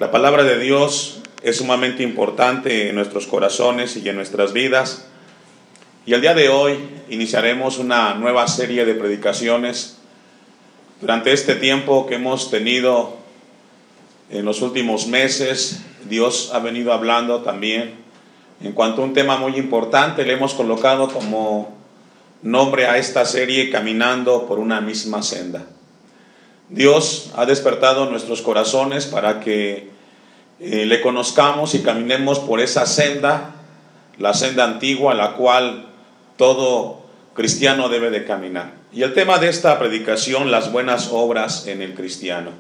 La palabra de Dios es sumamente importante en nuestros corazones y en nuestras vidas. Y el día de hoy iniciaremos una nueva serie de predicaciones. Durante este tiempo que hemos tenido en los últimos meses, Dios ha venido hablando también en cuanto a un tema muy importante. Le hemos colocado como nombre a esta serie Caminando por una misma senda. Dios ha despertado nuestros corazones para que le conozcamos y caminemos por esa senda, la senda antigua, la cual todo cristiano debe de caminar. Y el tema de esta predicación, las buenas obras en el cristiano.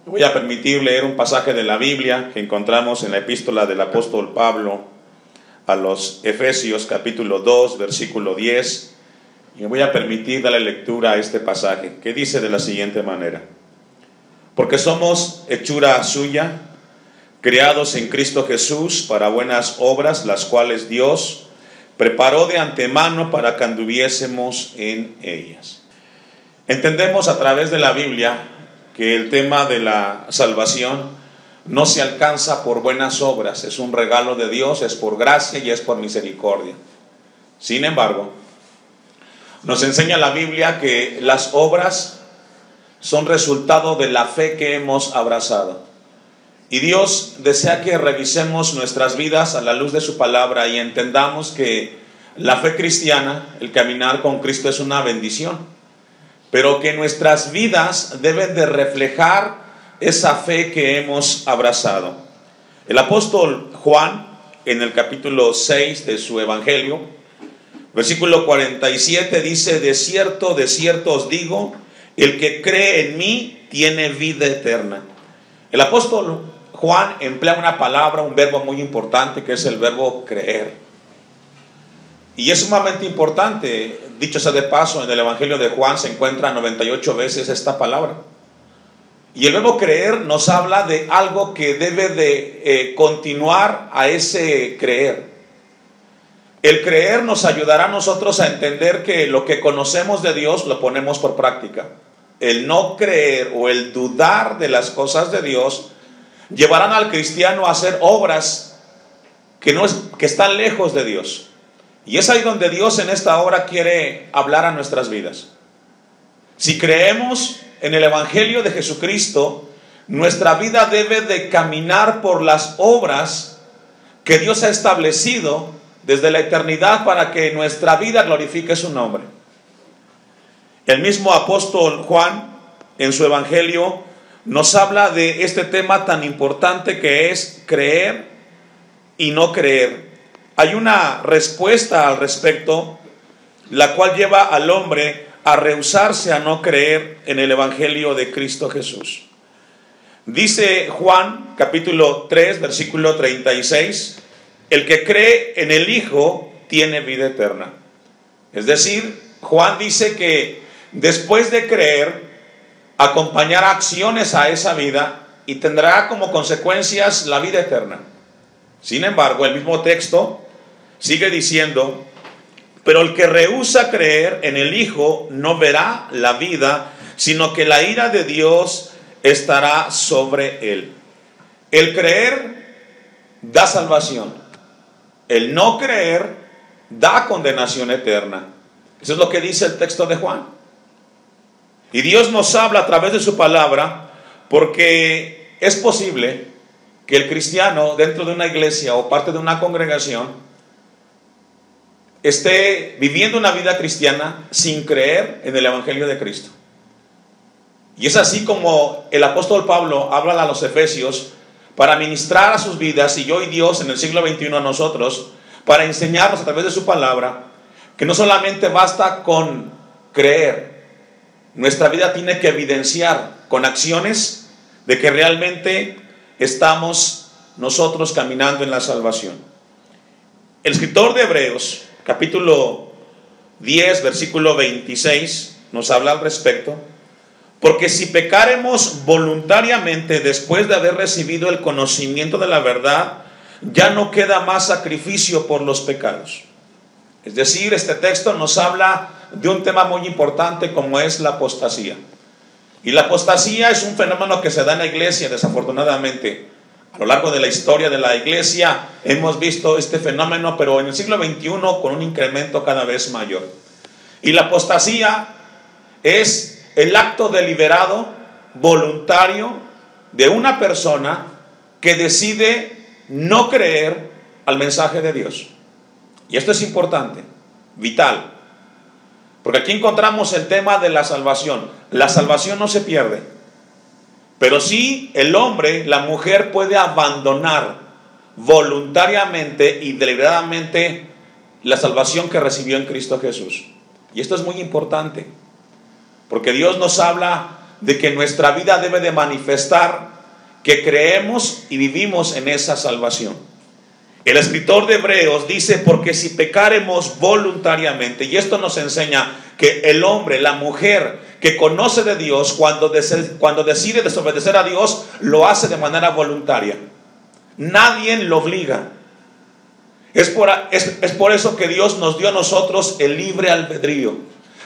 Voy a permitir leer un pasaje de la Biblia que encontramos en la epístola del apóstol Pablo a los Efesios capítulo 2, versículo 10. Y me voy a permitir darle lectura a este pasaje, que dice de la siguiente manera: porque somos hechura suya, creados en Cristo Jesús para buenas obras, las cuales Dios preparó de antemano para que anduviésemos en ellas. Entendemos a través de la Biblia que el tema de la salvación no se alcanza por buenas obras, es un regalo de Dios, es por gracia y es por misericordia. Sin embargo, nos enseña la Biblia que las obras son resultado de la fe que hemos abrazado. Y Dios desea que revisemos nuestras vidas a la luz de su palabra y entendamos que la fe cristiana, el caminar con Cristo, es una bendición, pero que nuestras vidas deben de reflejar esa fe que hemos abrazado. El apóstol Juan, en el capítulo 6 de su evangelio, versículo 47 dice: de cierto os digo, el que cree en mí tiene vida eterna. El apóstol Juan emplea una palabra, un verbo muy importante, que es el verbo creer. Y es sumamente importante. Dicho sea de paso, en el evangelio de Juan se encuentra 98 veces esta palabra. Y el verbo creer nos habla de algo que debe de continuar a ese creer. El creer nos ayudará a nosotros a entender que lo que conocemos de Dios lo ponemos por práctica. El no creer o el dudar de las cosas de Dios llevarán al cristiano a hacer obras que están lejos de Dios. Y es ahí donde Dios en esta hora quiere hablar a nuestras vidas. Si creemos en el evangelio de Jesucristo, nuestra vida debe de caminar por las obras que Dios ha establecido desde la eternidad para que nuestra vida glorifique su nombre. El mismo apóstol Juan en su evangelio nos habla de este tema tan importante que es creer y no creer. Hay una respuesta al respecto, la cual lleva al hombre a rehusarse a no creer en el evangelio de Cristo Jesús. Dice Juan capítulo 3 versículo 36: el que cree en el Hijo tiene vida eterna. Es decir, Juan dice que después de creer, acompañará acciones a esa vida y tendrá como consecuencias la vida eterna. Sin embargo, el mismo texto sigue diciendo: pero el que rehúsa creer en el Hijo no verá la vida, sino que la ira de Dios estará sobre él. El creer da salvación. El no creer da condenación eterna. Eso es lo que dice el texto de Juan. Y Dios nos habla a través de su palabra, porque es posible que el cristiano dentro de una iglesia o parte de una congregación esté viviendo una vida cristiana sin creer en el evangelio de Cristo. Y es así como el apóstol Pablo habla a los Efesios para ministrar a sus vidas, y hoy Dios en el siglo XXI a nosotros, para enseñarnos a través de su palabra que no solamente basta con creer, nuestra vida tiene que evidenciar con acciones de que realmente estamos nosotros caminando en la salvación. El escritor de Hebreos, capítulo 10, versículo 26, nos habla al respecto: porque si pecáremos voluntariamente después de haber recibido el conocimiento de la verdad, ya no queda más sacrificio por los pecados. Es decir, este texto nos habla de un tema muy importante como es la apostasía. Y la apostasía es un fenómeno que se da en la iglesia, desafortunadamente. A lo largo de la historia de la iglesia hemos visto este fenómeno, pero en el siglo XXI con un incremento cada vez mayor. Y la apostasía es el acto deliberado, voluntario, de una persona que decide no creer al mensaje de Dios. Y esto es importante, vital, porque aquí encontramos el tema de la salvación. La salvación no se pierde, pero sí el hombre, la mujer puede abandonar voluntariamente y deliberadamente la salvación que recibió en Cristo Jesús. Y esto es muy importante, porque Dios nos habla de que nuestra vida debe de manifestar que creemos y vivimos en esa salvación. El escritor de Hebreos dice: porque si pecaremos voluntariamente, y esto nos enseña que el hombre, la mujer que conoce de Dios, cuando decide desobedecer a Dios, lo hace de manera voluntaria. Nadie lo obliga. Es por eso que Dios nos dio a nosotros el libre albedrío,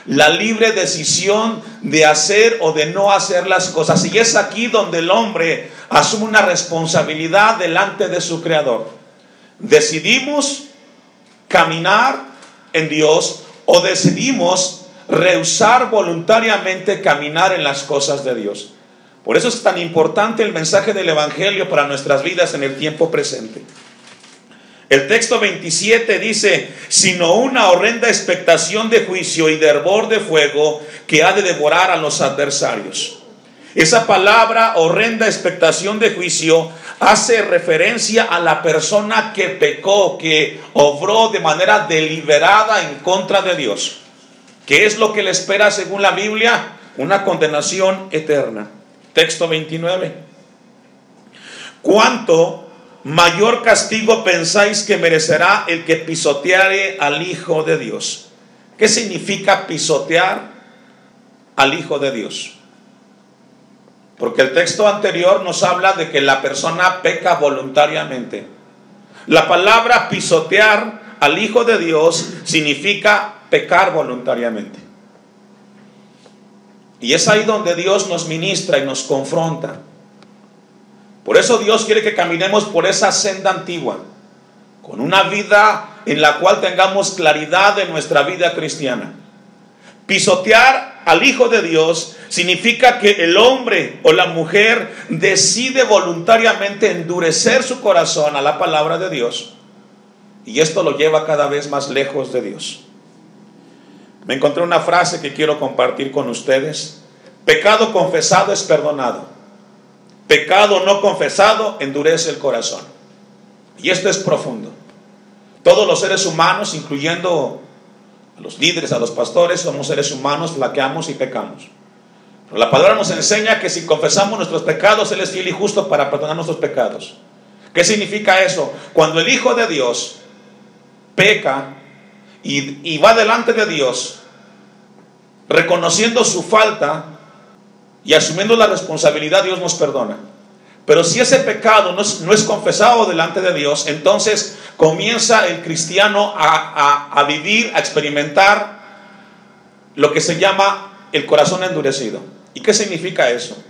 la libre decisión de hacer o de no hacer las cosas. Y es aquí donde el hombre asume una responsabilidad delante de su Creador. Decidimos caminar en Dios o decidimos rehusar voluntariamente caminar en las cosas de Dios. Por eso es tan importante el mensaje del Evangelio para nuestras vidas en el tiempo presente. El texto 27 dice: sino una horrenda expectación de juicio y de hervor de fuego que ha de devorar a los adversarios. Esa palabra, horrenda expectación de juicio, hace referencia a la persona que pecó, que obró de manera deliberada en contra de Dios. ¿Qué es lo que le espera según la Biblia? Una condenación eterna. Texto 29. ¿Cuánto mayor castigo pensáis que merecerá el que pisoteare al Hijo de Dios? ¿Qué significa pisotear al Hijo de Dios? Porque el texto anterior nos habla de que la persona peca voluntariamente. La palabra pisotear al Hijo de Dios significa pecar voluntariamente. Y es ahí donde Dios nos ministra y nos confronta. Por eso Dios quiere que caminemos por esa senda antigua, con una vida en la cual tengamos claridad en nuestra vida cristiana. Pisotear al Hijo de Dios significa que el hombre o la mujer decide voluntariamente endurecer su corazón a la palabra de Dios, y esto lo lleva cada vez más lejos de Dios. Me encontré una frase que quiero compartir con ustedes: pecado confesado es perdonado, pecado no confesado endurece el corazón. Y esto es profundo. Todos los seres humanos, incluyendo a los líderes, a los pastores, somos seres humanos, flaqueamos y pecamos. Pero la palabra nos enseña que si confesamos nuestros pecados, Él es fiel y justo para perdonar nuestros pecados. ¿Qué significa eso? Cuando el Hijo de Dios peca y va delante de Dios, reconociendo su falta y asumiendo la responsabilidad, Dios nos perdona. Pero si ese pecado no es confesado delante de Dios, entonces comienza el cristiano a vivir, a experimentar lo que se llama el corazón endurecido. ¿Y qué significa eso?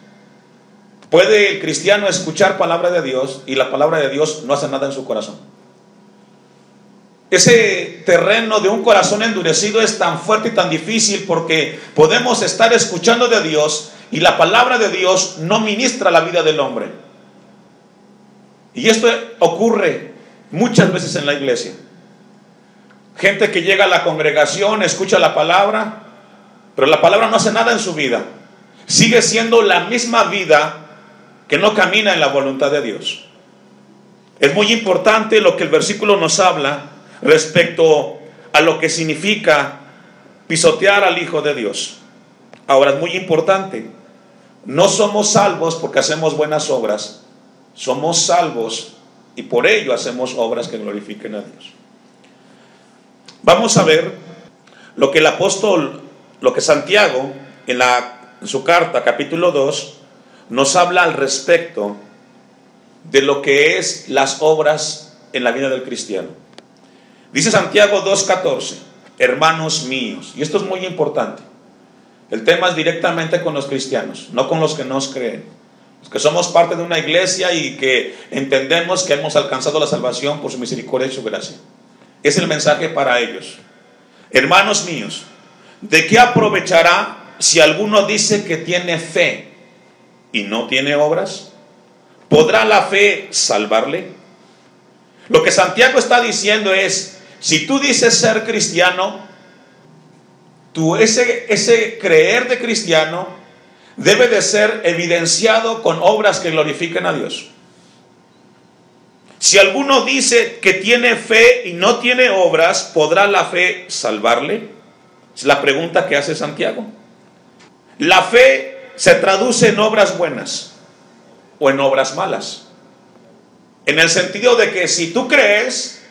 Puede el cristiano escuchar palabra de Dios y la palabra de Dios no hace nada en su corazón. Ese terreno de un corazón endurecido es tan fuerte y tan difícil, porque podemos estar escuchando de Dios y la palabra de Dios no ministra la vida del hombre. Y esto ocurre muchas veces en la iglesia. Gente que llega a la congregación, escucha la palabra, pero la palabra no hace nada en su vida. Sigue siendo la misma vida que no camina en la voluntad de Dios. Es muy importante lo que el versículo nos habla respecto a lo que significa pisotear al Hijo de Dios. Ahora, es muy importante: no somos salvos porque hacemos buenas obras, somos salvos y por ello hacemos obras que glorifiquen a Dios. Vamos a ver lo que el apóstol, lo que Santiago en su carta, capítulo 2, nos habla al respecto de lo que es las obras en la vida del cristiano. Dice Santiago 2:14: hermanos míos, y esto es muy importante, El tema es directamente con los cristianos, no con los que nos creen. Los que somos parte de una iglesia y que entendemos que hemos alcanzado la salvación por su misericordia y su gracia. Es el mensaje para ellos. Hermanos míos, ¿de qué aprovechará si alguno dice que tiene fe y no tiene obras? ¿Podrá la fe salvarle? Lo que Santiago está diciendo es, si tú dices ser cristiano, ese creer de cristiano debe de ser evidenciado con obras que glorifiquen a Dios. Si alguno dice que tiene fe y no tiene obras, ¿podrá la fe salvarle? Es la pregunta que hace Santiago. La fe se traduce en obras buenas o en obras malas. En el sentido de que si tú crees,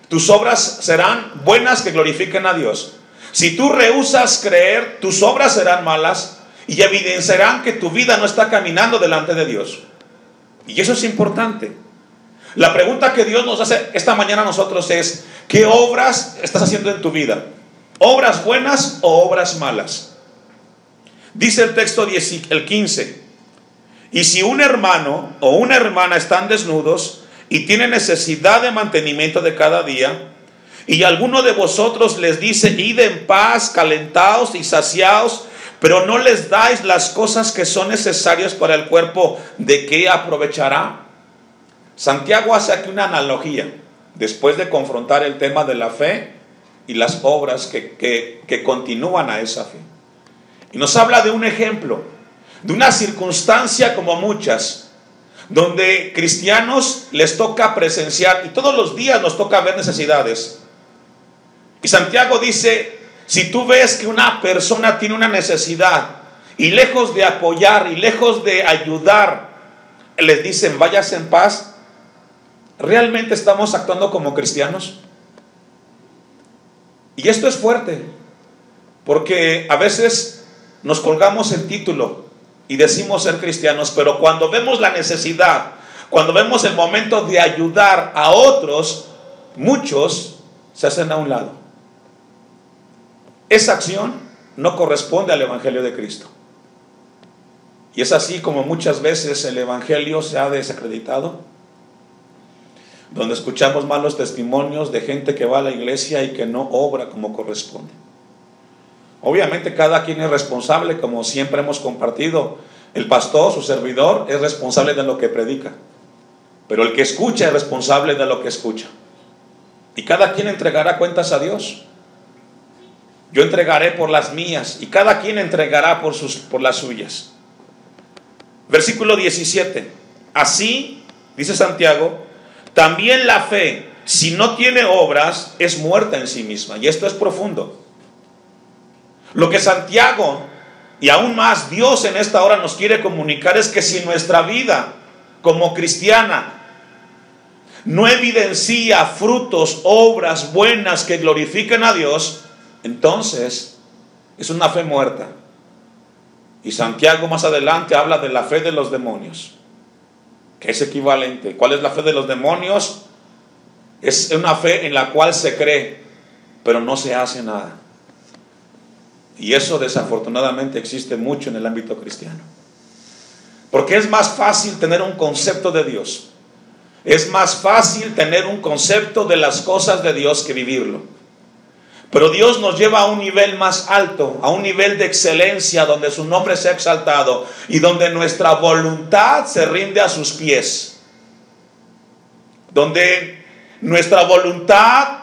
tus obras serán buenas que glorifiquen a Dios. Si tú rehusas creer, tus obras serán malas y evidenciarán que tu vida no está caminando delante de Dios. Y eso es importante. La pregunta que Dios nos hace esta mañana a nosotros es, ¿qué obras estás haciendo en tu vida? ¿Obras buenas o obras malas? Dice el texto el 15, y si un hermano o una hermana están desnudos y tienen necesidad de mantenimiento de cada día, y alguno de vosotros les dice, id en paz, calentaos y saciaos, pero no les dais las cosas que son necesarias para el cuerpo, ¿de qué aprovechará? Santiago hace aquí una analogía, después de confrontar el tema de la fe y las obras que continúan a esa fe. Y nos habla de un ejemplo, de una circunstancia como muchas, donde cristianos les toca presenciar, y todos los días nos toca ver necesidades. Y Santiago dice, si tú ves que una persona tiene una necesidad, y lejos de apoyar, y lejos de ayudar, les dicen, váyase en paz, ¿realmente estamos actuando como cristianos? Y esto es fuerte, porque a veces nos colgamos el título y decimos ser cristianos, pero cuando vemos la necesidad, cuando vemos el momento de ayudar a otros, muchos se hacen a un lado. Esa acción no corresponde al Evangelio de Cristo. Y es así como muchas veces el Evangelio se ha desacreditado, donde escuchamos malos testimonios de gente que va a la iglesia y que no obra como corresponde. Obviamente cada quien es responsable, como siempre hemos compartido. El pastor, su servidor, es responsable de lo que predica, pero el que escucha es responsable de lo que escucha. Y cada quien entregará cuentas a Dios. Yo entregaré por las mías y cada quien entregará por las suyas. Versículo 17. Así, dice Santiago, también la fe, si no tiene obras, es muerta en sí misma. Y esto es profundo. Lo que Santiago y aún más Dios en esta hora nos quiere comunicar es que si nuestra vida como cristiana no evidencia frutos, obras buenas que glorifiquen a Dios, entonces es una fe muerta. Y Santiago más adelante habla de la fe de los demonios, que es equivalente. ¿Cuál es la fe de los demonios? Es una fe en la cual se cree, pero no se hace nada. Y eso desafortunadamente existe mucho en el ámbito cristiano. Porque es más fácil tener un concepto de Dios. Es más fácil tener un concepto de las cosas de Dios que vivirlo. Pero Dios nos lleva a un nivel más alto, a un nivel de excelencia donde su nombre sea exaltado y donde nuestra voluntad se rinde a sus pies. Donde nuestra voluntad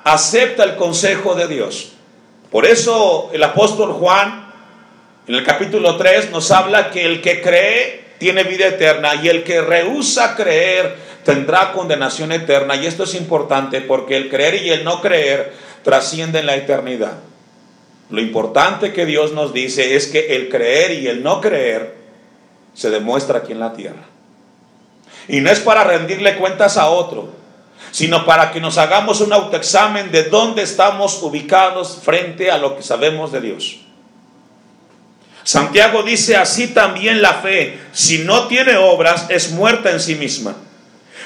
acepta el consejo de Dios. Por eso el apóstol Juan en el capítulo 3 nos habla que el que cree tiene vida eterna y el que rehúsa creer tendrá condenación eterna. Y esto es importante porque el creer y el no creer trascienden la eternidad. Lo importante que Dios nos dice es que el creer y el no creer se demuestra aquí en la tierra. Y no es para rendirle cuentas a otro, sino para que nos hagamos un autoexamen de dónde estamos ubicados frente a lo que sabemos de Dios. Santiago dice, así también la fe, si no tiene obras, es muerta en sí misma.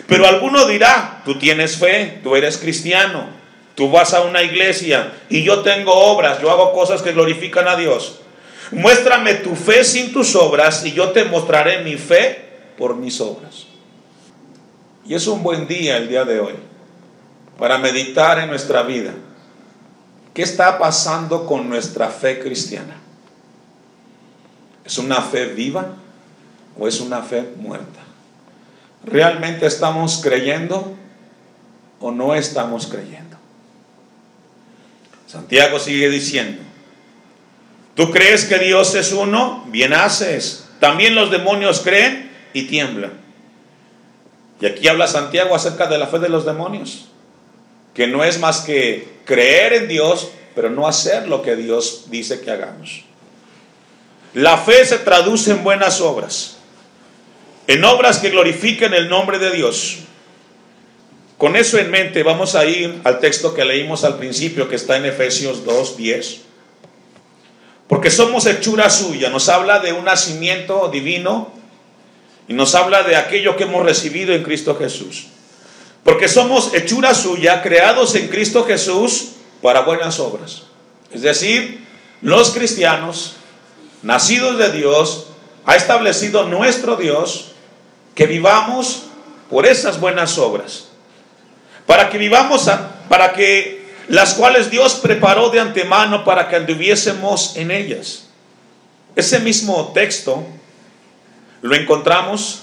Pero alguno dirá, tú tienes fe, tú eres cristiano, tú vas a una iglesia y yo tengo obras, yo hago cosas que glorifican a Dios. Muéstrame tu fe sin tus obras y yo te mostraré mi fe por mis obras. Y es un buen día el día de hoy para meditar en nuestra vida. ¿Qué está pasando con nuestra fe cristiana? ¿Es una fe viva o es una fe muerta? ¿Realmente estamos creyendo o no estamos creyendo? Santiago sigue diciendo: ¿tú crees que Dios es uno? Bien haces. También los demonios creen y tiemblan. Y aquí habla Santiago acerca de la fe de los demonios, que no es más que creer en Dios, pero no hacer lo que Dios dice que hagamos. La fe se traduce en buenas obras, en obras que glorifiquen el nombre de Dios. Con eso en mente vamos a ir al texto que leímos al principio, que está en Efesios 2:10. Porque somos hechura suya, nos habla de un nacimiento divino y nos habla de aquello que hemos recibido en Cristo Jesús. Porque somos hechura suya, creados en Cristo Jesús para buenas obras. Es decir, los cristianos, nacidos de Dios, ha establecido nuestro Dios que vivamos por esas buenas obras. Para que vivamos, para que las cuales Dios preparó de antemano para que anduviésemos en ellas. Ese mismo texto lo encontramos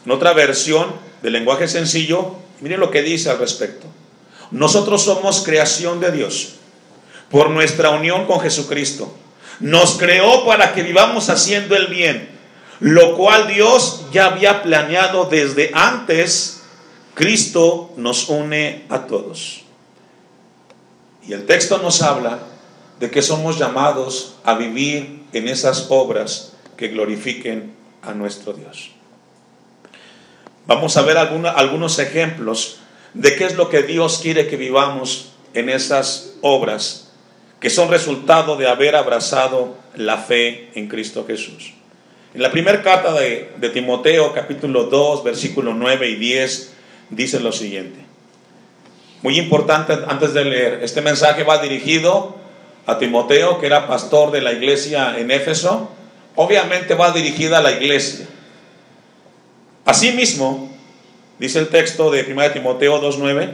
en otra versión del lenguaje sencillo. Miren lo que dice al respecto. Nosotros somos creación de Dios por nuestra unión con Jesucristo. Nos creó para que vivamos haciendo el bien, lo cual Dios ya había planeado desde antes. Cristo nos une a todos. Y el texto nos habla de que somos llamados a vivir en esas obras que glorifiquen a nuestro Dios. Vamos a ver algunos ejemplos de qué es lo que Dios quiere que vivamos en esas obras que son resultado de haber abrazado la fe en Cristo Jesús. En la primera carta de Timoteo, capítulo 2, versículos 9 y 10, dice lo siguiente. Muy importante antes de leer, este mensaje va dirigido a Timoteo, que era pastor de la iglesia en Éfeso. Obviamente va dirigida a la iglesia. Asimismo, dice el texto de 1 Timoteo 2:9,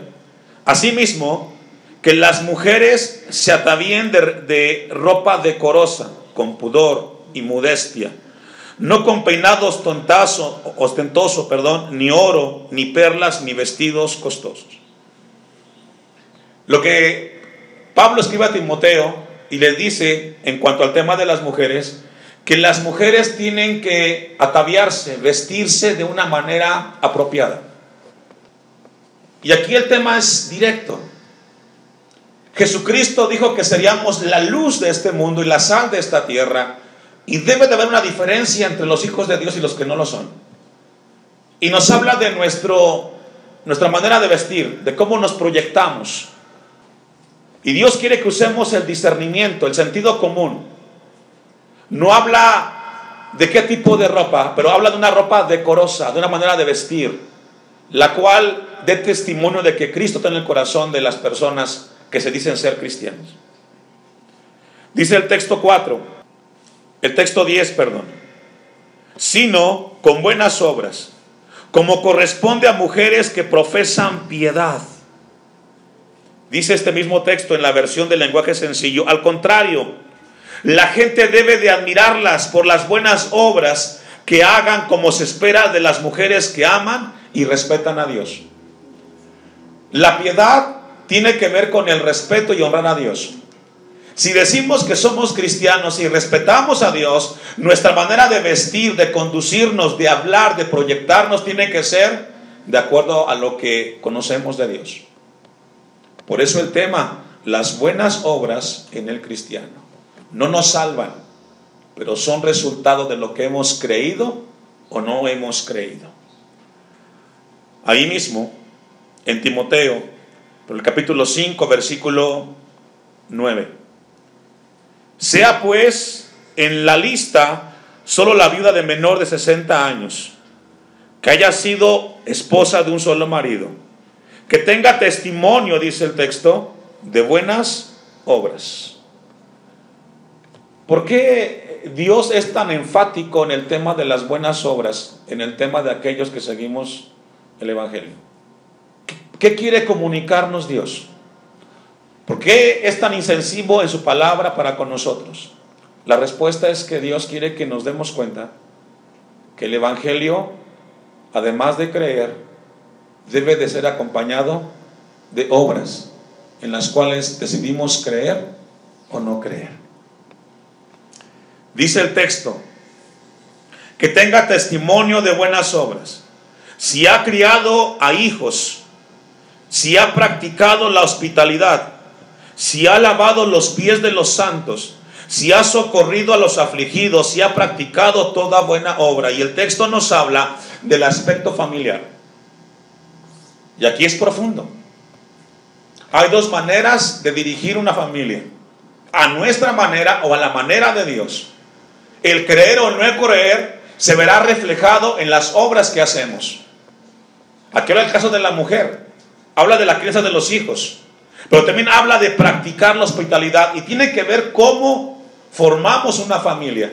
asimismo, que las mujeres se atavíen de ropa decorosa, con pudor y modestia, no con peinados ostentoso, ni oro, ni perlas, ni vestidos costosos. Lo que Pablo escribe a Timoteo y le dice en cuanto al tema de las mujeres, que las mujeres tienen que ataviarse, vestirse de una manera apropiada. Y aquí el tema es directo. Jesucristo dijo que seríamos la luz de este mundo y la sal de esta tierra, y debe de haber una diferencia entre los hijos de Dios y los que no lo son. Y nos habla de nuestra manera de vestir, de cómo nos proyectamos. Y Dios quiere que usemos el discernimiento, el sentido común. No habla de qué tipo de ropa, pero habla de una ropa decorosa, de una manera de vestir, la cual dé testimonio de que Cristo está en el corazón de las personas que se dicen ser cristianos. Dice el texto 10, sino con buenas obras, como corresponde a mujeres que profesan piedad. Dice este mismo texto en la versión del lenguaje sencillo, al contrario, la gente debe de admirarlas por las buenas obras que hagan, como se espera de las mujeres que aman y respetan a Dios. La piedad tiene que ver con el respeto y honrar a Dios. Si decimos que somos cristianos y respetamos a Dios, nuestra manera de vestir, de conducirnos, de hablar, de proyectarnos tiene que ser de acuerdo a lo que conocemos de Dios. Por eso el tema, las buenas obras en el cristiano. No nos salvan, pero son resultado de lo que hemos creído o no hemos creído. Ahí mismo, en Timoteo, por el capítulo 5, versículo 9. Sea pues en la lista solo la viuda de menor de 60 años, que haya sido esposa de un solo marido, que tenga testimonio, dice el texto, de buenas obras. ¿Por qué qué Dios es tan enfático en el tema de las buenas obras, en el tema de aquellos que seguimos el Evangelio? ¿Qué quiere comunicarnos Dios? ¿Por qué es tan insensivo en su palabra para con nosotros? La respuesta es que Dios quiere que nos demos cuenta que el Evangelio, además de creer, debe de ser acompañado de obras en las cuales decidimos creer o no creer. Dice el texto, que tenga testimonio de buenas obras. Si ha criado a hijos, si ha practicado la hospitalidad, si ha lavado los pies de los santos, si ha socorrido a los afligidos, si ha practicado toda buena obra. Y el texto nos habla del aspecto familiar. Y aquí es profundo. Hay dos maneras de dirigir una familia: a nuestra manera o a la manera de Dios. El creer o no creer se verá reflejado en las obras que hacemos. Aquí habla el caso de la mujer, habla de la crianza de los hijos, pero también habla de practicar la hospitalidad, y tiene que ver cómo formamos una familia.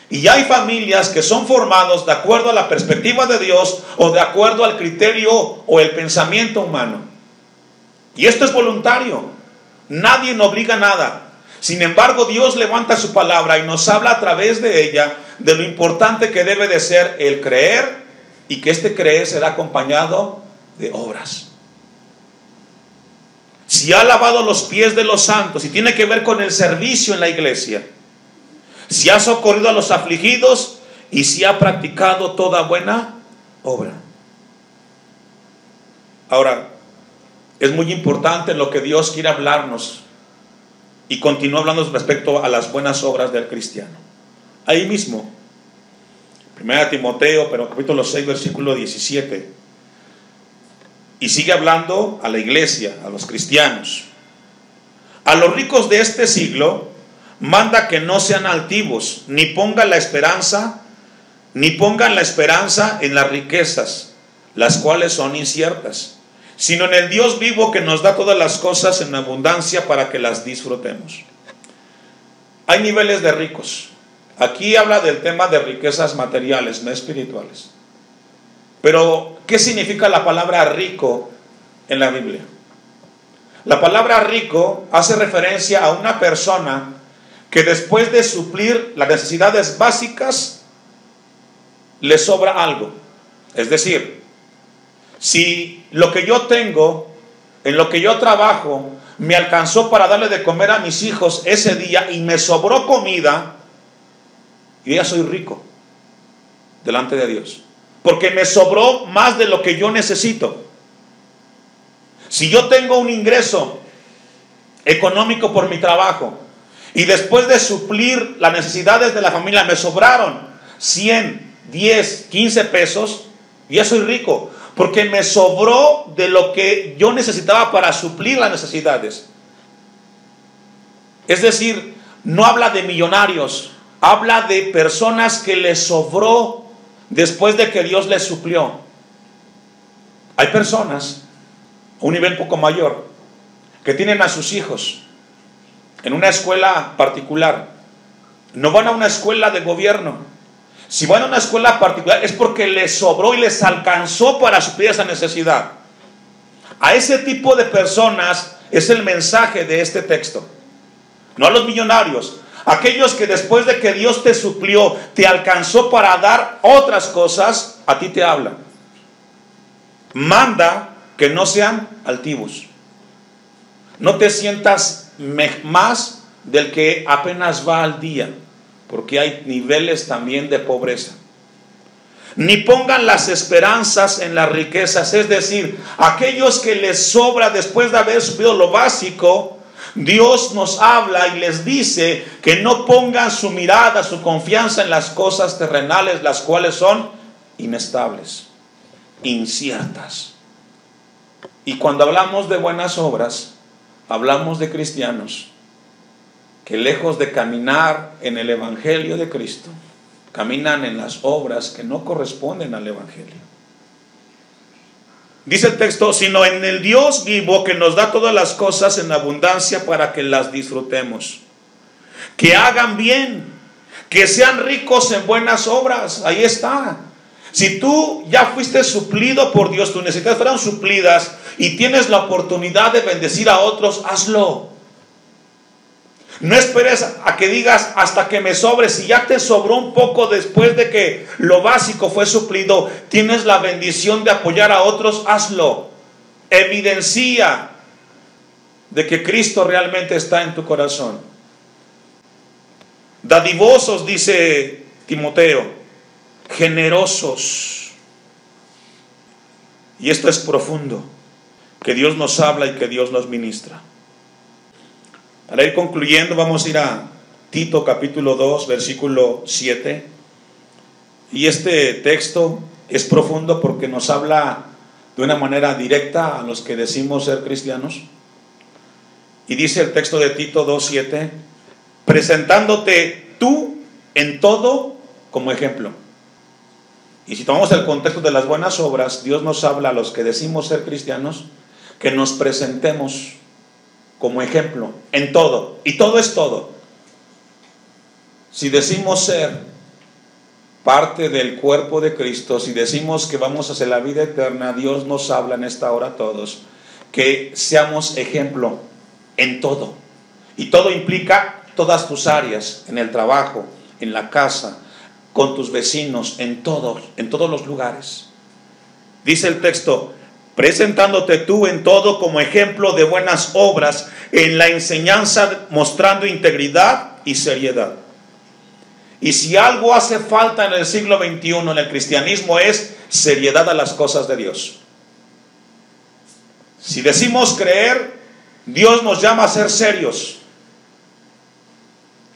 Y ya hay familias que son formados de acuerdo a la perspectiva de Dios o de acuerdo al criterio o el pensamiento humano. Y esto es voluntario, nadie nos obliga a nada. Sin embargo, Dios levanta su palabra y nos habla a través de ella de lo importante que debe de ser el creer, y que este creer será acompañado de obras. Si ha lavado los pies de los santos, y tiene que ver con el servicio en la iglesia, si ha socorrido a los afligidos, y si ha practicado toda buena obra. Ahora, es muy importante lo que Dios quiere hablarnos, y continúa hablando respecto a las buenas obras del cristiano. Ahí mismo, 1 Timoteo, pero capítulo 6, versículo 17. Y sigue hablando a la iglesia, a los cristianos. A los ricos de este siglo manda que no sean altivos, ni pongan la esperanza en las riquezas, las cuales son inciertas, sino en el Dios vivo, que nos da todas las cosas en abundancia para que las disfrutemos. Hay niveles de ricos. Aquí habla del tema de riquezas materiales, no espirituales. Pero, ¿qué significa la palabra rico en la Biblia? La palabra rico hace referencia a una persona que después de suplir las necesidades básicas, le sobra algo. Es decir, si lo que yo tengo, en lo que yo trabajo, me alcanzó para darle de comer a mis hijos ese día y me sobró comida, yo ya soy rico delante de Dios, porque me sobró más de lo que yo necesito. Si yo tengo un ingreso económico por mi trabajo, y después de suplir las necesidades de la familia me sobraron 100, 10, 15 pesos, yo ya soy rico, porque me sobró de lo que yo necesitaba para suplir las necesidades. Es decir, no habla de millonarios, habla de personas que les sobró después de que Dios les suplió. Hay personas a un nivel poco mayor que tienen a sus hijos en una escuela particular. No van a una escuela de gobierno. Si van a una escuela particular es porque les sobró y les alcanzó para suplir esa necesidad. A ese tipo de personas es el mensaje de este texto. No a los millonarios, aquellos que después de que Dios te suplió, te alcanzó para dar otras cosas, a ti te habla. Manda que no sean altivos. No te sientas más del que apenas va al día, porque hay niveles también de pobreza. Ni pongan las esperanzas en las riquezas, es decir, aquellos que les sobra después de haber suplido lo básico. Dios nos habla y les dice que no pongan su mirada, su confianza en las cosas terrenales, las cuales son inestables, inciertas. Y cuando hablamos de buenas obras, hablamos de cristianos que, lejos de caminar en el Evangelio de Cristo, caminan en las obras que no corresponden al Evangelio. Dice el texto, sino en el Dios vivo, que nos da todas las cosas en abundancia para que las disfrutemos. Que hagan bien, que sean ricos en buenas obras. Ahí está. Si tú ya fuiste suplido por Dios, tus necesidades fueron suplidas y tienes la oportunidad de bendecir a otros, hazlo. No esperes a que digas hasta que me sobre. Si ya te sobró un poco después de que lo básico fue suplido, tienes la bendición de apoyar a otros, hazlo. Evidencia de que Cristo realmente está en tu corazón. Dadivosos, dice Timoteo, generosos. Y esto es profundo, que Dios nos habla y que Dios nos ministra. Para ir concluyendo, vamos a ir a Tito capítulo 2, versículo 7. Y este texto es profundo porque nos habla de una manera directa a los que decimos ser cristianos. Y dice el texto de Tito 2:7, presentándote tú en todo como ejemplo. Y si tomamos el contexto de las buenas obras, Dios nos habla a los que decimos ser cristianos que nos presentemos como ejemplo en todo. Y todo es todo. Si decimos ser parte del cuerpo de Cristo, si decimos que vamos hacia la vida eterna, Dios nos habla en esta hora a todos que seamos ejemplo en todo. Y todo implica todas tus áreas, en el trabajo, en la casa, con tus vecinos, en todos los lugares. Dice el texto, presentándote tú en todo como ejemplo de buenas obras, en la enseñanza mostrando integridad y seriedad. Y si algo hace falta en el siglo XXI, en el cristianismo, es seriedad a las cosas de Dios. Si decimos creer, Dios nos llama a ser serios.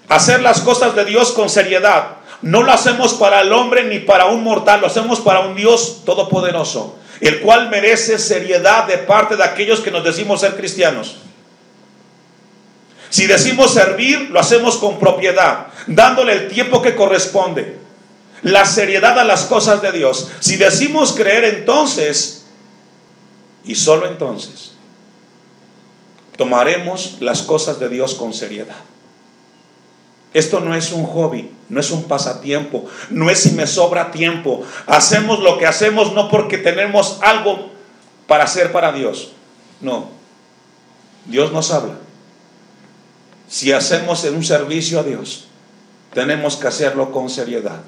Hacer las cosas de Dios con seriedad. No lo hacemos para el hombre ni para un mortal, lo hacemos para un Dios todopoderoso, el cual merece seriedad de parte de aquellos que nos decimos ser cristianos. Si decimos servir, lo hacemos con propiedad, dándole el tiempo que corresponde, la seriedad a las cosas de Dios. Si decimos creer, entonces, y solo entonces, tomaremos las cosas de Dios con seriedad. Esto no es un hobby, no es un pasatiempo, no es si me sobra tiempo. Hacemos lo que hacemos no porque tenemos algo para hacer para Dios. No, Dios nos habla. Si hacemos un servicio a Dios, tenemos que hacerlo con seriedad.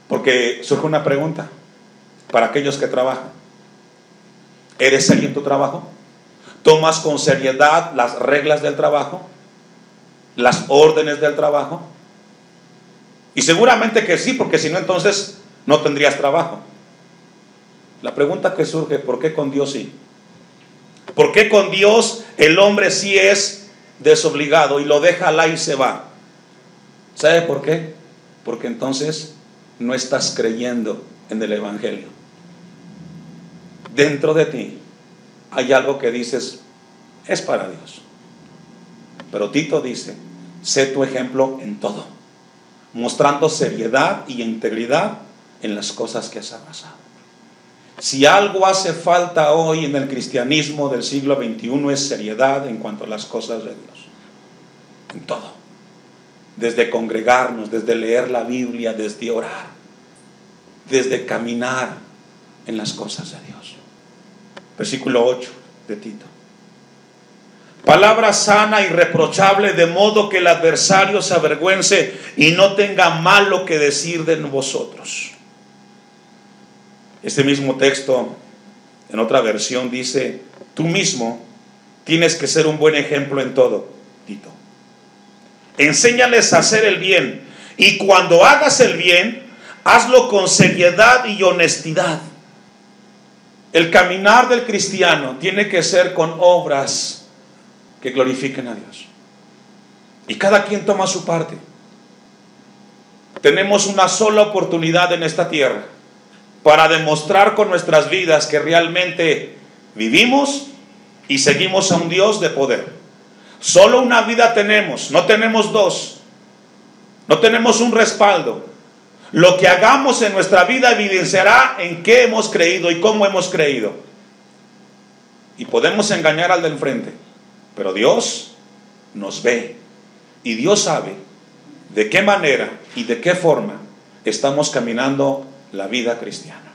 Porque surge una pregunta para aquellos que trabajan. ¿Eres serio en tu trabajo? ¿Tomas con seriedad las reglas del trabajo? ¿Las órdenes del trabajo? Y seguramente que sí, porque si no, entonces no tendrías trabajo. La pregunta que surge, ¿por qué con Dios sí? ¿Por qué con Dios el hombre sí es desobligado y lo deja al y se va? ¿Sabe por qué? Porque entonces no estás creyendo en el Evangelio. Dentro de ti hay algo que dices, es para Dios. Pero Tito dice, sé tu ejemplo en todo, mostrando seriedad y integridad en las cosas que has abrazado. Si algo hace falta hoy en el cristianismo del siglo XXI es seriedad en cuanto a las cosas de Dios. En todo. Desde congregarnos, desde leer la Biblia, desde orar, desde caminar en las cosas de Dios. Versículo 8 de Tito. Palabra sana y reprochable, de modo que el adversario se avergüence y no tenga malo que decir de vosotros. Este mismo texto, en otra versión, dice, tú mismo tienes que ser un buen ejemplo en todo, Tito. Enséñales a hacer el bien, y cuando hagas el bien, hazlo con seriedad y honestidad. El caminar del cristiano tiene que ser con obras que glorifiquen a Dios. Y cada quien toma su parte. Tenemos una sola oportunidad en esta tierra para demostrar con nuestras vidas que realmente vivimos y seguimos a un Dios de poder. Solo una vida tenemos, no tenemos dos, no tenemos un respaldo. Lo que hagamos en nuestra vida evidenciará en qué hemos creído y cómo hemos creído. Y podemos engañar al del frente, pero Dios nos ve y Dios sabe de qué manera y de qué forma estamos caminando la vida cristiana.